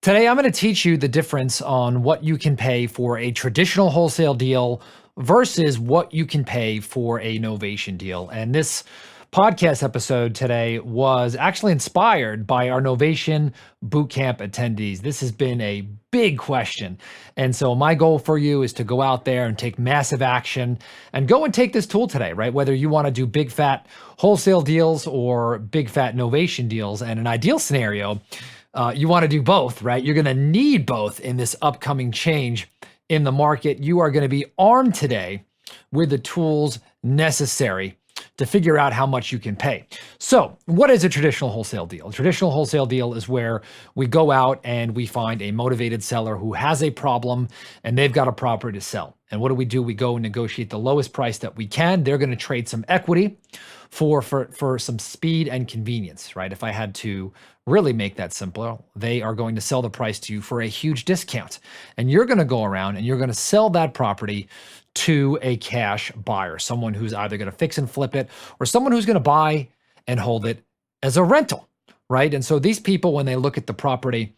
Today, I'm going to teach you the difference on what you can pay for a traditional wholesale deal versus what you can pay for a novation deal. And this podcast episode today was actually inspired by our Novation Bootcamp attendees. This has been a big question. And so my goal for you is to go out there and take massive action and go and take this tool today, right? Whether you want to do big fat wholesale deals or big fat novation deals. And an ideal scenario, you want to do both, right? You're going to need both in this upcoming change in the market. You are going to be armed today with the tools necessary to figure out how much you can pay. So, what is a traditional wholesale deal? A traditional wholesale deal is where we go out and we find a motivated seller who has a problem and they've got a property to sell. And what do? We go and negotiate the lowest price that we can. They're going to trade some equity for some speed and convenience, right? If I had to really make that simpler, they are going to sell the price to you for a huge discount. And you're going to go around and you're going to sell that property to a cash buyer, someone who's either going to fix and flip it or someone who's going to buy and hold it as a rental, right? And so these people, when they look at the property,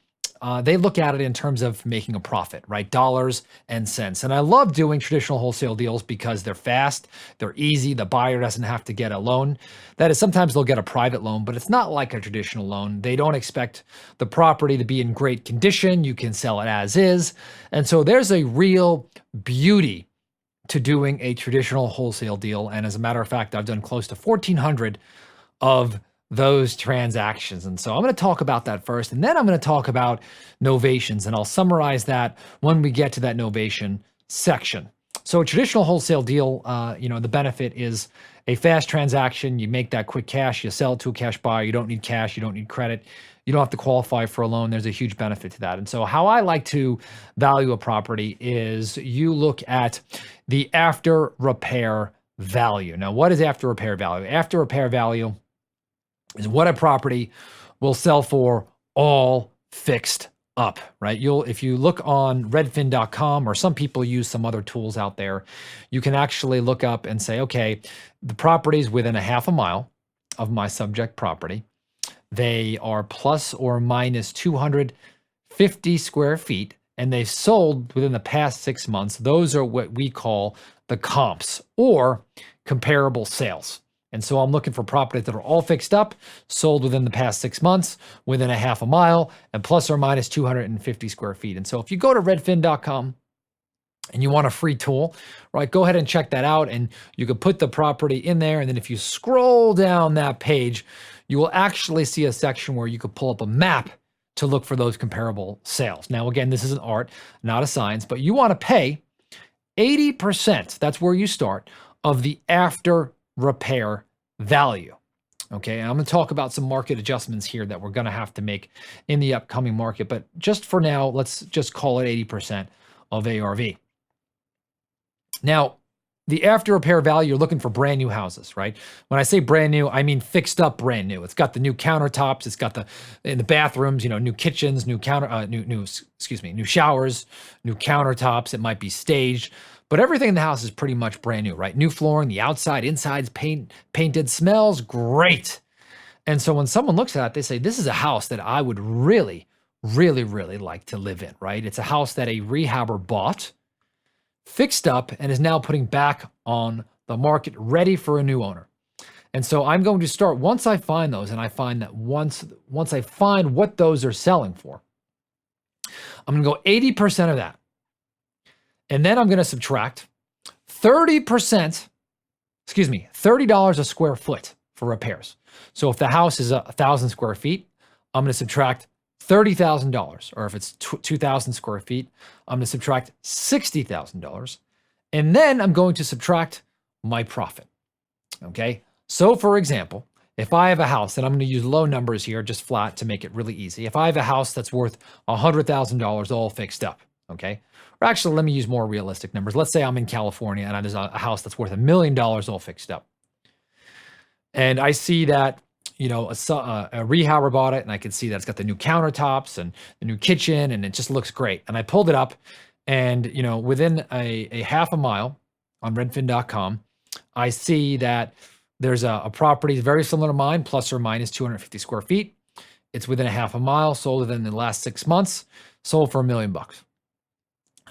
they look at it in terms of making a profit, right? Dollars and cents. And I love doing traditional wholesale deals because they're fast, they're easy. The buyer doesn't have to get a loan. That is, sometimes they'll get a private loan, but it's not like a traditional loan. They don't expect the property to be in great condition. You can sell it as is. And so there's a real beauty to doing a traditional wholesale deal. And as a matter of fact, I've done close to 1,400 of those transactions. And so I'm going to talk about that first, and then I'm going to talk about novations, and I'll summarize that when we get to that novation section. So a traditional wholesale deal, the benefit is a fast transaction. You make that quick cash, you sell it to a cash buyer. You don't need cash, you don't need credit. You don't have to qualify for a loan. There's a huge benefit to that. And so how I like to value a property is you look at the after repair value. Now, what is after repair value? After repair value is what a property will sell for all fixed up, right? If you look on redfin.com, or some people use some other tools out there, you can actually look up and say, okay, the property's within a half a mile of my subject property. They are plus or minus 250 square feet, and they've sold within the past 6 months. Those are what we call the comps, or comparable sales. And so I'm looking for properties that are all fixed up, sold within the past 6 months, within a half a mile, and plus or minus 250 square feet. And so if you go to redfin.com and you want a free tool, right, go ahead and check that out. And you can put the property in there. And then if you scroll down that page, you will actually see a section where you could pull up a map to look for those comparable sales. Now, again, this is an art, not a science, but you want to pay 80%, that's where you start, of the after repair value. Okay, and I'm going to talk about some market adjustments here that we're going to have to make in the upcoming market, but just for now, let's just call it 80% of ARV. Now, the after repair value, you're looking for brand new houses, right? When I say brand new, I mean fixed up brand new. It's got the new countertops, it's got in the bathrooms, new kitchens, new showers, new countertops. It might be staged, but everything in the house is pretty much brand new, right? New flooring, the outside, inside's painted, smells great. And so when someone looks at it, they say, this is a house that I would really, really, really like to live in, right? It's a house that a rehabber bought, fixed up, and is now putting back on the market, ready for a new owner. And so I'm going to start, once I find those, and I find that once I find what those are selling for, I'm going to go 80% of that. And then I'm going to subtract 30%, $30 a square foot for repairs. So if the house is 1,000 square feet, I'm going to subtract $30,000, or if it's 2,000 square feet, I'm going to subtract $60,000, and then I'm going to subtract my profit. Okay. So for example, if I have a house, and I'm going to use low numbers here, just flat to make it really easy. If I have a house that's worth $100,000 all fixed up, okay, or actually let me use more realistic numbers. Let's say I'm in California and there's a house that's worth $1 million all fixed up, and I see that a rehabber bought it, and I can see that it's got the new countertops and the new kitchen, and it just looks great. And I pulled it up, and within a half a mile on redfin.com, I see that there's a property very similar to mine, plus or minus 250 square feet. It's within a half a mile, sold within the last 6 months, sold for $1 million.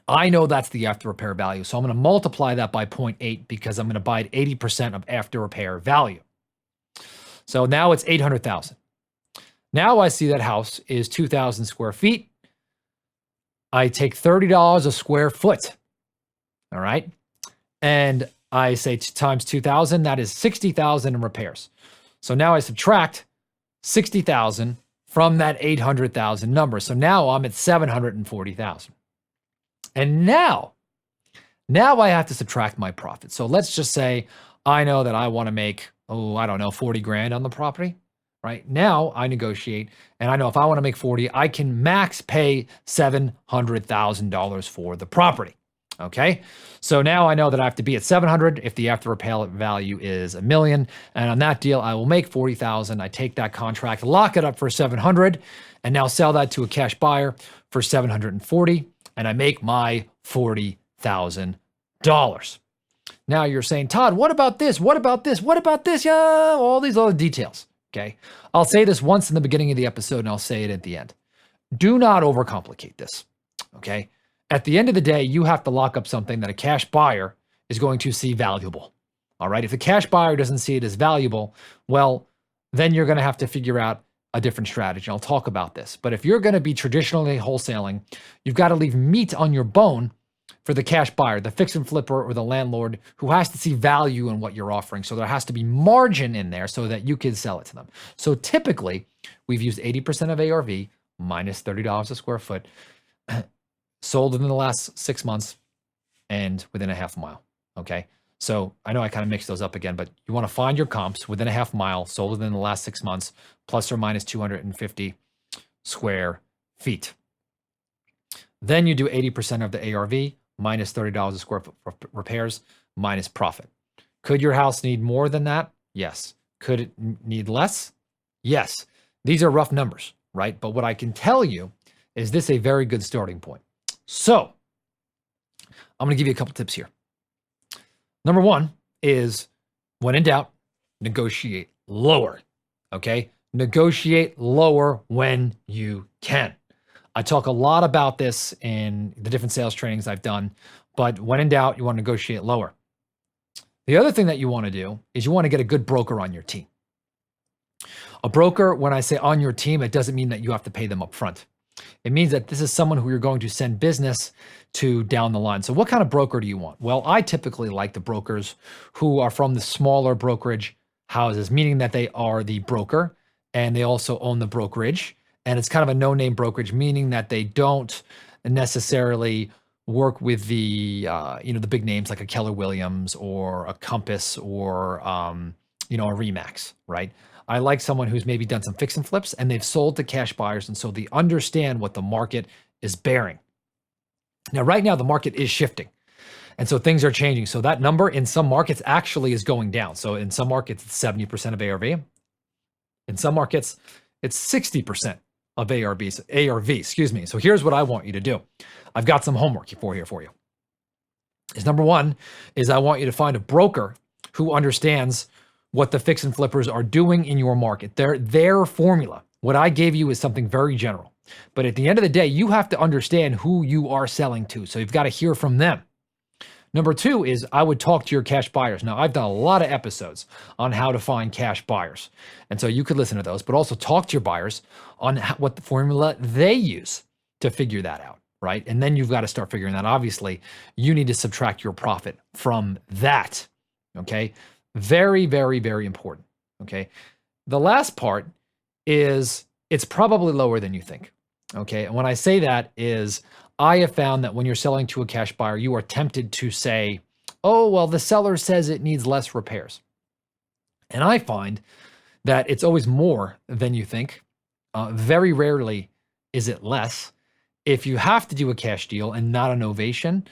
I know that's the after repair value. So I'm going to multiply that by 0.8 because I'm going to buy at 80% of after repair value. So now it's 800,000. Now I see that house is 2,000 square feet. I take $30 a square foot. All right. And I say times 2,000, that is 60,000 in repairs. So now I subtract 60,000 from that 800,000 number. So now I'm at 740,000. And now I have to subtract my profit. So let's just say I know that I want to make, 40 grand on the property. Right now I negotiate and I know if I want to make 40, I can max pay $700,000 for the property. Okay. So now I know that I have to be at 700 if the after repair value is $1 million. And on that deal, I will make 40,000. I take that contract, lock it up for 700 and now sell that to a cash buyer for 740. And I make my $40,000. Now you're saying, Todd, what about this? What about this? What about this? Yeah, all these other details. Okay. I'll say this once in the beginning of the episode and I'll say it at the end. Do not overcomplicate this. Okay. At the end of the day, you have to lock up something that a cash buyer is going to see valuable. All right. If the cash buyer doesn't see it as valuable, well, then you're going to have to figure out a different strategy. I'll talk about this. But if you're going to be traditionally wholesaling, you've got to leave meat on your bone for the cash buyer, the fix and flipper, or the landlord who has to see value in what you're offering. So there has to be margin in there so that you can sell it to them. So typically, we've used 80% of ARV minus $30 a square foot, sold within the last 6 months and within a half mile. Okay. So I know I kind of mixed those up again, but you want to find your comps within a half mile, sold within the last 6 months, plus or minus 250 square feet. Then you do 80% of the ARV minus $30 a square foot for repairs minus profit. Could your house need more than that? Yes. Could it need less? Yes. These are rough numbers, right? But what I can tell you is this a very good starting point. So I'm going to give you a couple tips here. Number one is when in doubt, negotiate lower. Okay. Negotiate lower when you can. I talk a lot about this in the different sales trainings I've done, but when in doubt, you want to negotiate lower. The other thing that you want to do is you want to get a good broker on your team. A broker, when I say on your team, it doesn't mean that you have to pay them up front. It means that this is someone who you're going to send business to down the line. So what kind of broker do you want? Well, I typically like the brokers who are from the smaller brokerage houses, meaning that they are the broker and they also own the brokerage. And it's kind of a no-name brokerage, meaning that they don't necessarily work with the, the big names like a Keller Williams or a Compass or, a Remax, right? I like someone who's maybe done some fix and flips and they've sold to cash buyers. And so they understand what the market is bearing. Now, right now, the market is shifting. And so things are changing. So that number in some markets actually is going down. So in some markets, it's 70% of ARV. In some markets, it's 60% of ARV, excuse me. So here's what I want you to do. I've got some homework for you. Number one is I want you to find a broker who understands what the fix and flippers are doing in your market. Their formula. What I gave you is something very general. But at the end of the day, you have to understand who you are selling to. So you've got to hear from them. Number two is I would talk to your cash buyers. Now, I've done a lot of episodes on how to find cash buyers. And so you could listen to those, but also talk to your buyers on what the formula they use to figure that out, right? And then you've got to start figuring that. Obviously, you need to subtract your profit from that, okay? Very, very, very important, okay? The last part is it's probably lower than you think, okay? And when I say that is I have found that when you're selling to a cash buyer, you are tempted to say, oh, well, the seller says it needs less repairs. And I find that it's always more than you think. Very rarely is it less. If you have to do a cash deal and not a novation,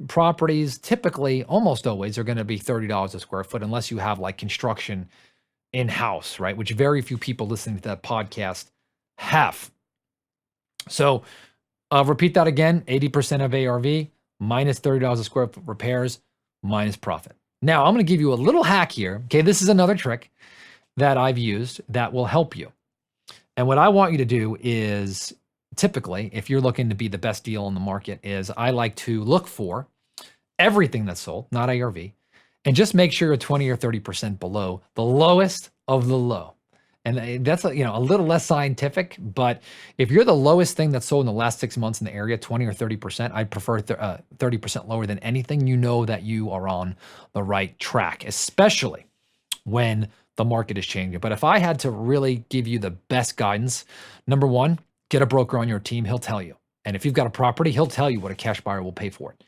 properties typically almost always are going to be $30 a square foot unless you have like construction in-house, right? Which very few people listening to that podcast have. So repeat that again, 80% of ARV minus $30 a square foot repairs minus profit. Now I'm going to give you a little hack here. Okay, this is another trick that I've used that will help you. And what I want you to do is typically, if you're looking to be the best deal in the market, is I like to look for everything that's sold, not ARV, and just make sure you're 20 or 30% below the lowest of the low. And that's a little less scientific, but if you're the lowest thing that's sold in the last 6 months in the area, 20 or 30%, I'd prefer 30% lower than anything. You know that you are on the right track, especially when the market is changing. But if I had to really give you the best guidance, number one, get a broker on your team. He'll tell you. And if you've got a property, he'll tell you what a cash buyer will pay for it.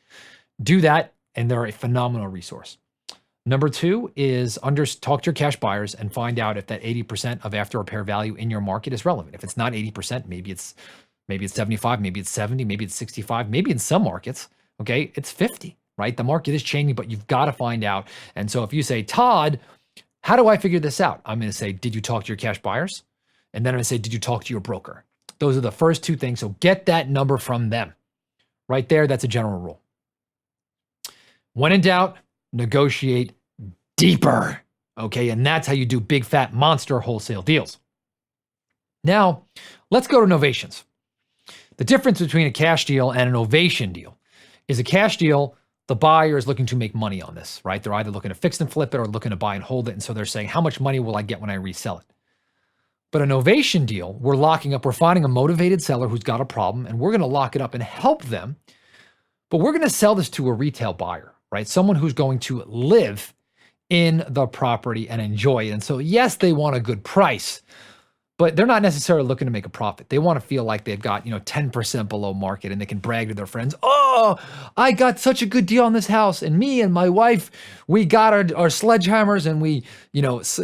Do that, and they're a phenomenal resource. Number two is talk to your cash buyers and find out if that 80% of after repair value in your market is relevant. If it's not 80%, maybe it's 75, maybe it's 70, maybe it's 65, maybe in some markets, okay, it's 50, right? The market is changing, but you've got to find out. And so if you say, Todd, how do I figure this out? I'm going to say, did you talk to your cash buyers? And then I'm going to say, did you talk to your broker? Those are the first two things. So get that number from them. Right there, that's a general rule. When in doubt, negotiate deeper, okay? And that's how you do big, fat, monster wholesale deals. Now, let's go to novations. The difference between a cash deal and a novation deal is a cash deal, the buyer is looking to make money on this, right? They're either looking to fix and flip it or looking to buy and hold it. And so they're saying, how much money will I get when I resell it? But a novation deal, we're finding a motivated seller who's got a problem, and we're going to lock it up and help them. But we're going to sell this to a retail buyer, right? Someone who's going to live in the property and enjoy it. And so, yes, they want a good price, but they're not necessarily looking to make a profit. They want to feel like they've got, 10% below market, and they can brag to their friends, oh, I got such a good deal on this house. And me and my wife, we got our sledgehammers, and we,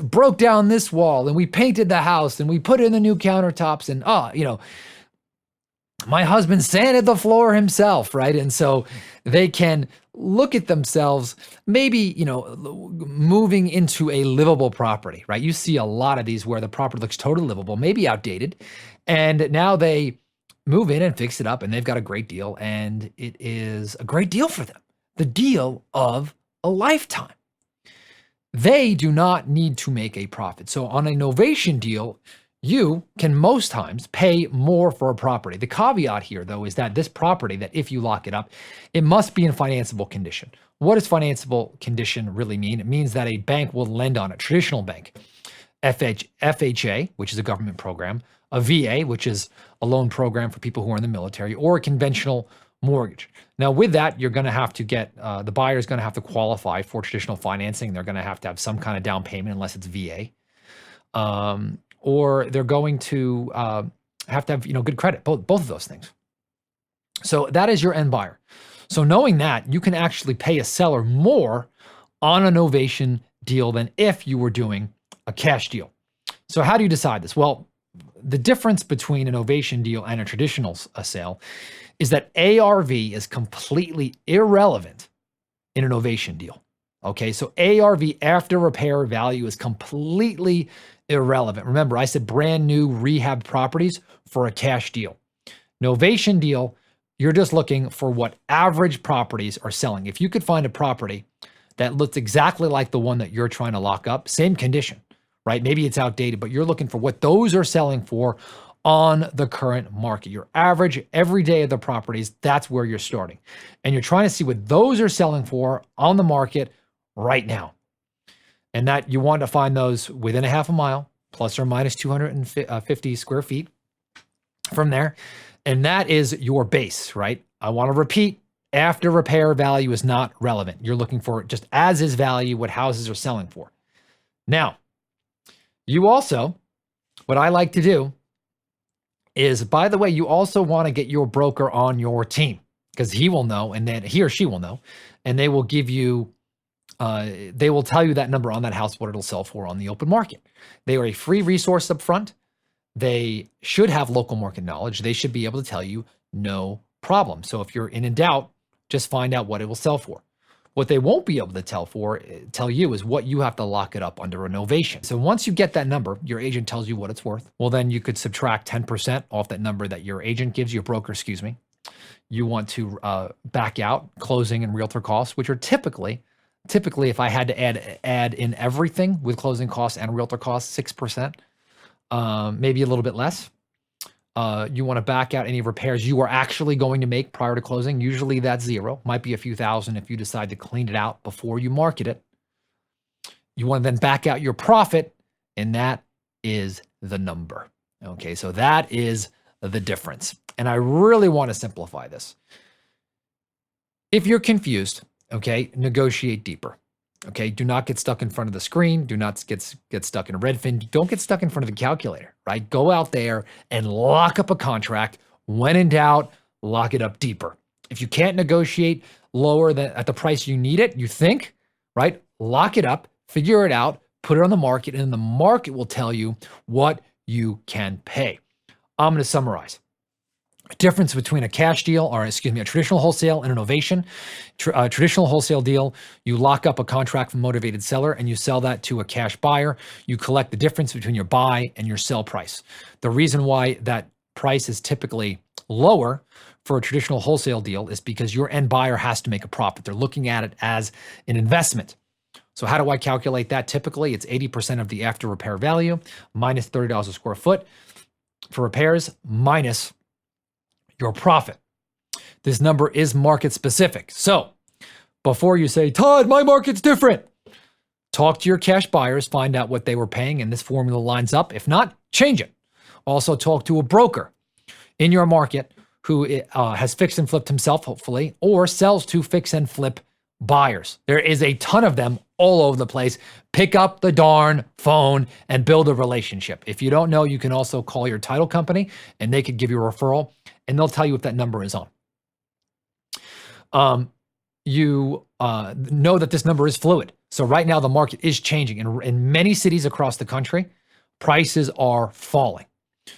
broke down this wall, and we painted the house, and we put in the new countertops, and, my husband sanded the floor himself, right? And so they can look at themselves maybe, moving into a livable property, right? You see a lot of these where the property looks totally livable, maybe outdated, and now they move in and fix it up, and they've got a great deal, and it is a great deal for them. The deal of a lifetime. They do not need to make a profit. So on a novation deal, you can most times pay more for a property. The caveat here, though, is that this property, that if you lock it up, it must be in financeable condition. What does financeable condition really mean? It means that a bank will lend on it, traditional bank, FHA, which is a government program, a VA, which is a loan program for people who are in the military, or a conventional mortgage. Now, with that, you're going to have to get, the buyer is going to have to qualify for traditional financing. They're going to have some kind of down payment unless it's VA. Or they're going to have to have good credit, both of those things. So that is your end buyer. So knowing that, you can actually pay a seller more on a novation deal than if you were doing a cash deal. So how do you decide this? Well, the difference between a novation deal and a traditional sale is that ARV is completely irrelevant in a novation deal. Okay, so ARV, after repair value, is completely irrelevant. Remember, I said brand new rehab properties for a cash deal. Novation deal, you're just looking for what average properties are selling. If you could find a property that looks exactly like the one that you're trying to lock up, same condition, right? Maybe it's outdated, but you're looking for what those are selling for on the current market. Your average every day of the properties, that's where you're starting. And you're trying to see what those are selling for on the market right now. And that you want to find those within a half a mile, plus or minus 250 square feet from there. And that is your base, right? I want to repeat, after repair value is not relevant. You're looking for just as is value, what houses are selling for. Now, you also, what I like to do is, by the way, you also want to get your broker on your team, because he will know, and then he or she will know, and they will give you they will tell you that number on that house, what it'll sell for on the open market. They are a free resource up front. They should have local market knowledge. They should be able to tell you no problem. So if you're in doubt, just find out what it will sell for. What they won't be able to tell you is what you have to lock it up under a novation. So once you get that number, your agent tells you what it's worth. Well, then you could subtract 10% off that number that your agent gives you, broker, excuse me. You want to back out closing and realtor costs, which are typically, if I had to add in everything with closing costs and realtor costs, 6%. maybe a little bit less. You want to back out any repairs you are actually going to make prior to closing. Usually that's zero. Might be a few thousand if you decide to clean it out before you market it. You want to then back out your profit, and that is the number. Okay, so that is the difference. And I really want to simplify this. If you're confused, okay, negotiate deeper. Okay, do not get stuck in front of the screen. Do not get stuck in Redfin. Don't get stuck in front of the calculator, right? Go out there and lock up a contract. When in doubt, lock it up deeper. If you can't negotiate lower than at the price you need it, you think, right? Lock it up, figure it out, put it on the market, and the market will tell you what you can pay. I'm going to summarize. Difference between a cash deal, or excuse me, a traditional wholesale and a novation. A traditional wholesale deal, you lock up a contract from a motivated seller and you sell that to a cash buyer. You collect the difference between your buy and your sell price. The reason why that price is typically lower for a traditional wholesale deal is because your end buyer has to make a profit. They're looking at it as an investment. So how do I calculate that? Typically, it's 80% of the after repair value minus $30 a square foot for repairs minus your profit. This number is market specific. So before you say, Todd, my market's different, talk to your cash buyers, find out what they were paying, and this formula lines up. If not, change it. Also talk to a broker in your market who has fixed and flipped himself, hopefully, or sells to fix and flip buyers. There is a ton of them all over the place. Pick up the darn phone and build a relationship. If you don't know, you can also call your title company and they could give you a referral and they'll tell you if that number is on. You know that this number is fluid. So right now the market is changing. In many cities across the country, prices are falling.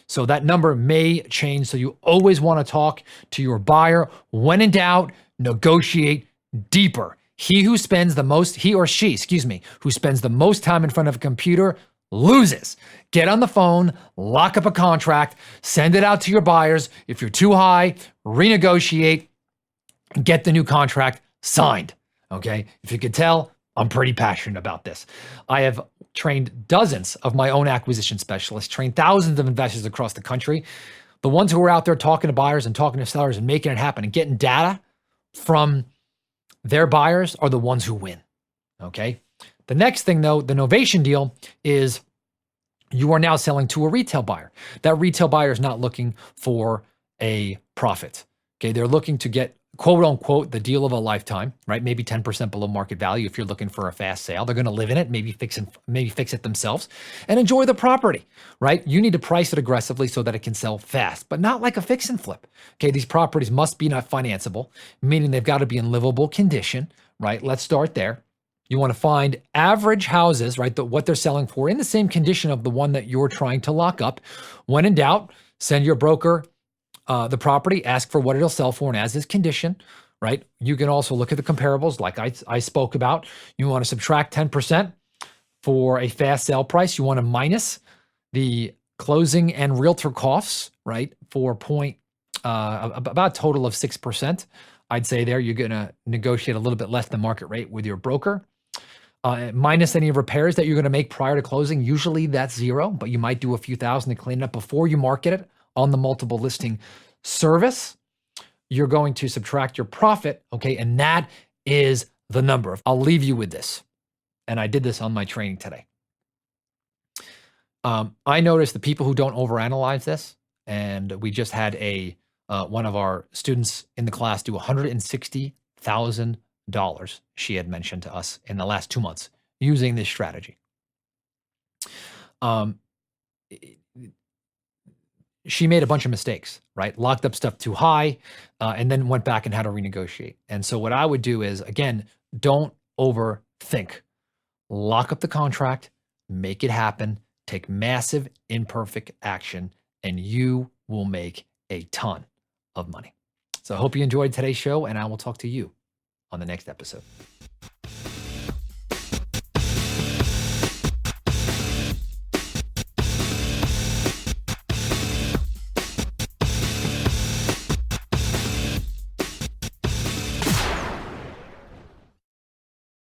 So that number may change. So you always want to talk to your buyer. When in doubt, negotiate deeper. He or she, who spends the most time in front of a computer loses. Get on the phone, lock up a contract, send it out to your buyers. If you're too high, renegotiate, get the new contract signed. Okay. If you could tell, I'm pretty passionate about this. I have trained dozens of my own acquisition specialists, trained thousands of investors across the country. The ones who are out there talking to buyers and talking to sellers and making it happen and getting data from their buyers are the ones who win. Okay. The next thing though, the novation deal is you are now selling to a retail buyer. That retail buyer is not looking for a profit. Okay. They're looking to get quote unquote the deal of a lifetime, right? Maybe 10% below market value. If you're looking for a fast sale, they're going to live in it, maybe fix it themselves and enjoy the property, right? You need to price it aggressively so that it can sell fast, but not like a fix and flip. Okay. These properties must be not financeable, meaning they've got to be in livable condition, right? Let's start there. You want to find average houses, right? What they're selling for in the same condition of the one that you're trying to lock up. When in doubt, send your broker the property, ask for what it'll sell for and as is condition, right? You can also look at the comparables like I spoke about. You want to subtract 10% for a fast sale price. You want to minus the closing and realtor costs, right? For about a total of 6%. I'd say there you're going to negotiate a little bit less than market rate with your broker. Minus any repairs that you're going to make prior to closing. Usually that's zero, but you might do a few thousand to clean it up before you market it on the multiple listing service. You're going to subtract your profit, okay? And that is the number. I'll leave you with this. And I did this on my training today. I noticed the people who don't overanalyze this, and we just had one of our students in the class do $160,000, she had mentioned to us in the last 2 months using this strategy. She made a bunch of mistakes, right? Locked up stuff too high, and then went back and had to renegotiate. And so what I would do is, again, don't overthink. Lock up the contract, make it happen, take massive imperfect action, and you will make a ton of money. So I hope you enjoyed today's show, and I will talk to you on the next episode.